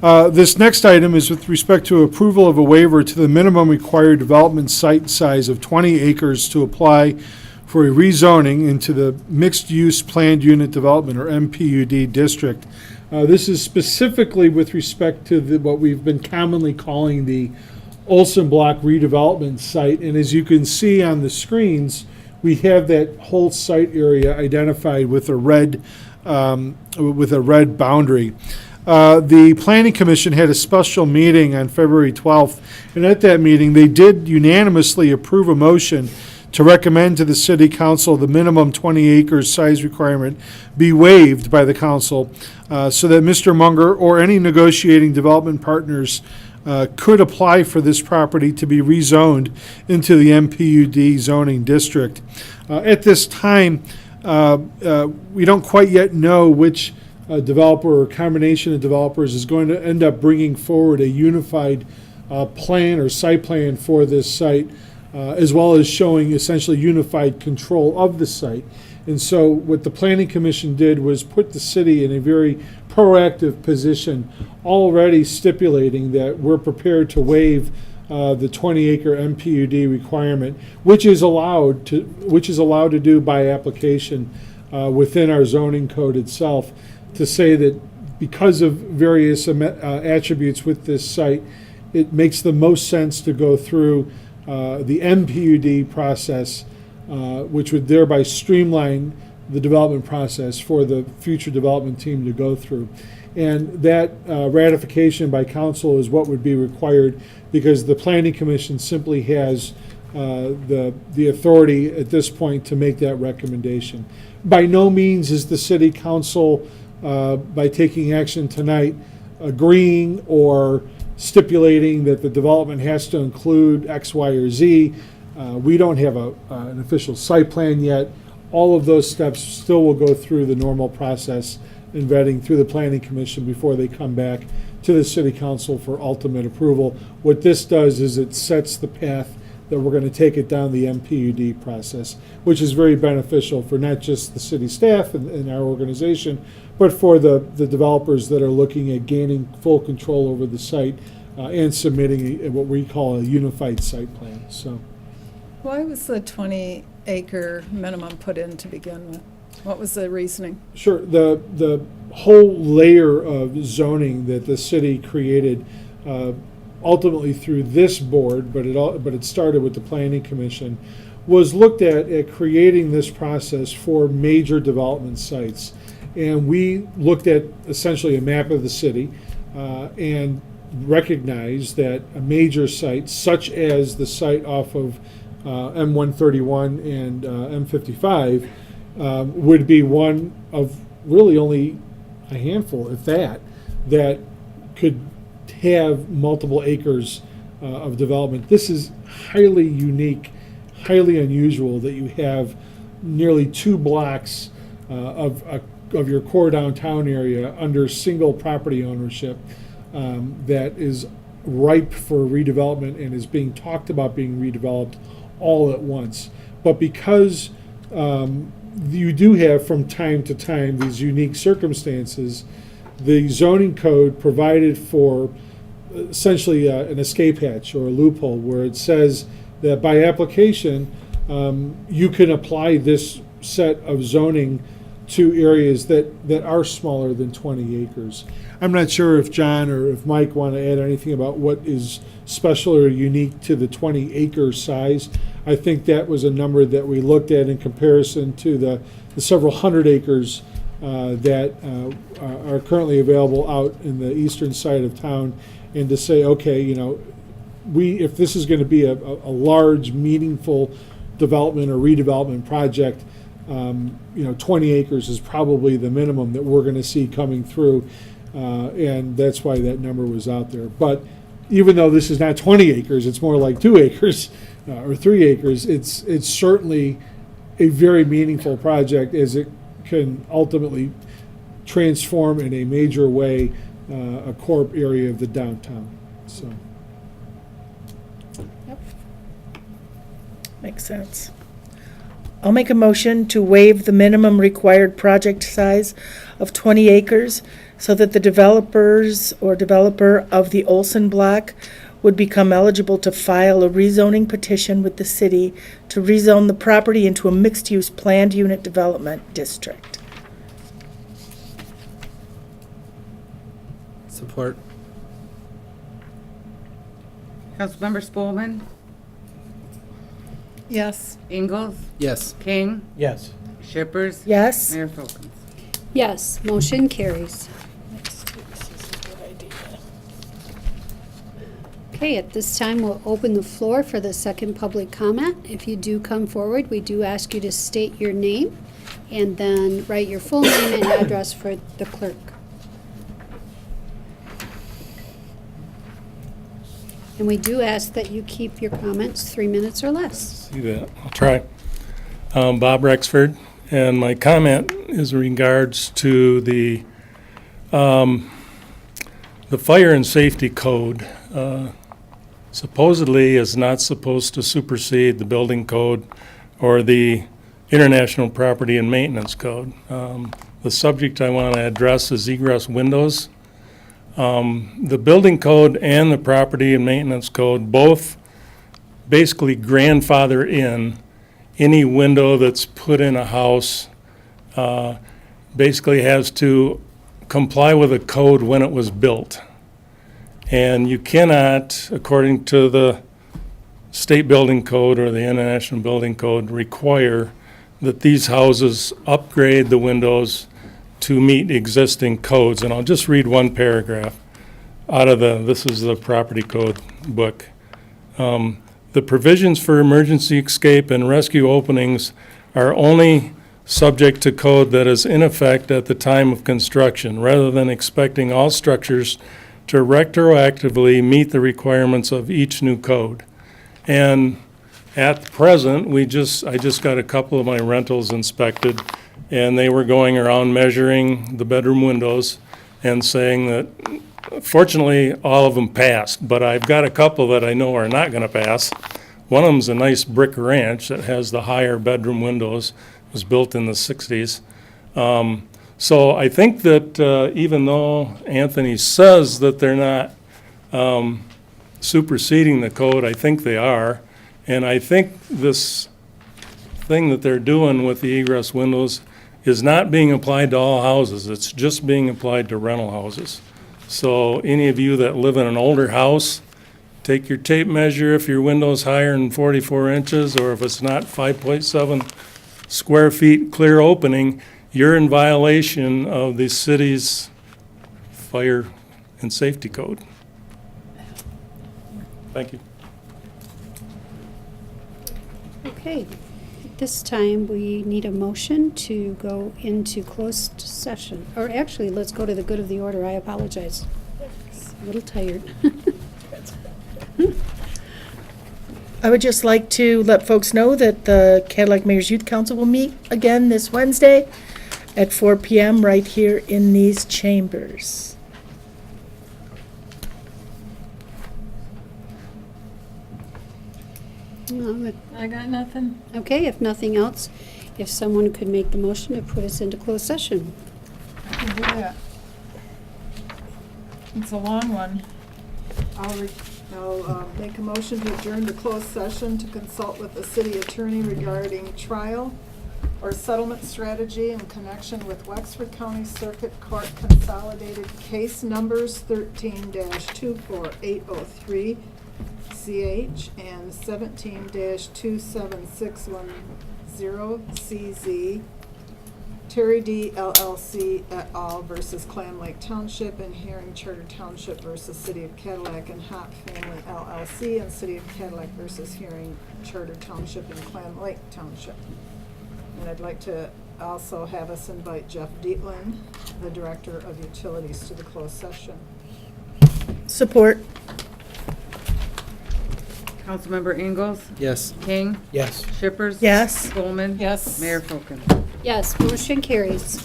This next item is with respect to approval of a waiver to the minimum required development site size of 20 acres to apply for a rezoning into the mixed-use planned unit development, or MPUD district. This is specifically with respect to what we've been commonly calling the Olson Block redevelopment site. And as you can see on the screens, we have that whole site area identified with a red boundary. The Planning Commission had a special meeting on February 12th, and at that meeting, they did unanimously approve a motion to recommend to the City Council the minimum 20 acres size requirement be waived by the Council so that Mr. Munger or any negotiating development partners could apply for this property to be rezoned into the MPUD zoning district. At this time, we don't quite yet know which developer or combination of developers is going to end up bringing forward a unified plan or site plan for this site, as well as showing essentially unified control of the site. And so what the Planning Commission did was put the city in a very proactive position, already stipulating that we're prepared to waive the 20-acre MPUD requirement, which is allowed to do by application within our zoning code itself, to say that because of various attributes with this site, it makes the most sense to go through the MPUD process, which would thereby streamline the development process for the future development team to go through. And that ratification by council is what would be required, because the Planning Commission simply has the authority at this point to make that recommendation. By no means is the City Council, by taking action tonight, agreeing or stipulating that the development has to include X, Y, or Z. We don't have an official site plan yet. All of those steps still will go through the normal process and vetting through the Planning Commission before they come back to the City Council for ultimate approval. What this does is it sets the path that we're going to take it down the MPUD process, which is very beneficial for not just the city staff and our organization, but for the developers that are looking at gaining full control over the site and submitting what we call a unified site plan. So, why was the 20-acre minimum put in to begin with? What was the reasoning? Sure. The whole layer of zoning that the city created, ultimately through this board, but it started with the Planning Commission, was looked at creating this process for major development sites. And we looked at essentially a map of the city and recognized that a major site, such as the site off of M131 and M55, would be one of really only a handful, if that could have multiple acres of development. This is highly unique, highly unusual that you have nearly 2 blocks of your core downtown area under single property ownership that is ripe for redevelopment and is being talked about being redeveloped all at once. But because you do have from time to time these unique circumstances, the zoning code provided for essentially an escape hatch or a loophole where it says that by application you can apply this set of zoning to areas that are smaller than 20 acres. I'm not sure if John or if Mike want to add anything about what is special or unique to the 20-acre size. I think that was a number that we looked at in comparison to the several hundred acres that are currently available out in the eastern side of town, and to say, okay, if this is going to be a large, meaningful development or redevelopment project, 20 acres is probably the minimum that we're going to see coming through, and that's why that number was out there. But even though this is not 20 acres, it's more like 2 acres or 3 acres, it's certainly a very meaningful project, as it can ultimately transform in a major way a core area of the downtown. So, Yep. Makes sense. I'll make a motion to waive the minimum required project size of 20 acres so that the developers or developer of the Olson block would become eligible to file a rezoning petition with the city to rezone the property into a mixed-use planned unit development district. Support. Councilmember Spolman, Yes. Ingalls, Yes. King, Yes. Shippers, Yes? Mayor Folkins. Yes, motion carries. Okay, at this time, we'll open the floor for the second public comment. If you do come forward, we do ask you to state your name and then write your full name and address for the clerk. And we do ask that you keep your comments 3 minutes or less. See that, I'll try. Bob Rexford, and my comment is in regards to the fire and safety code. Supposedly is not supposed to supersede the building code or the International Property and Maintenance Code. The subject I want to address is egress windows. The building code and the property and maintenance code both basically grandfather in any window that's put in a house, basically has to comply with a code when it was built. And you cannot, according to the state building code or the international building code, require that these houses upgrade the windows to meet existing codes. And I'll just read one paragraph out of this is the property code book. The provisions for emergency escape and rescue openings are only subject to code that is in effect at the time of construction, rather than expecting all structures to retroactively meet the requirements of each new code. And at present, I just got a couple of my rentals inspected, and they were going around measuring the bedroom windows and saying that, fortunately, all of them passed, but I've got a couple that I know are not gonna pass. One of them's a nice brick ranch that has the higher bedroom windows, was built in the 60s. So I think that even though Anthony says that they're not superseding the code, I think they are. And I think this thing that they're doing with the egress windows is not being applied to all houses. It's just being applied to rental houses. So any of you that live in an older house, take your tape measure if your window's higher than 44 inches, or if it's not 5.7 square feet clear opening, you're in violation of the city's fire and safety code. Thank you. Okay, at this time, we need a motion to go into closed session. Or actually, let's go to the good of the order. I apologize. A little tired. I would just like to let folks know that the Cadillac Mayor's Youth Council will meet again this Wednesday at 4 p.m. right here in these chambers. I got nothing. Okay, if nothing else, if someone could make the motion to put us into closed session. I can do that. It's a long one. I'll make a motion to adjourn to closed session to consult with the city attorney regarding trial or settlement strategy in connection with Wexford County Circuit Court Consolidated Case Numbers 13-24803 CH and 17-27610 CZ, Terry D. LLC et al. Versus Clam Lake Township and Herring Charter Township versus City of Cadillac, and Hop Family LLC and City of Cadillac versus Herring Charter Township and Clam Lake Township. And I'd like to also have us invite Jeff Dietland, the Director of Utilities, to the closed session. Support. Councilmember Ingalls, Yes. King, Yes. Shippers. Yes. Spolman. Yes. Mayor Folkins. Yes, motion carries.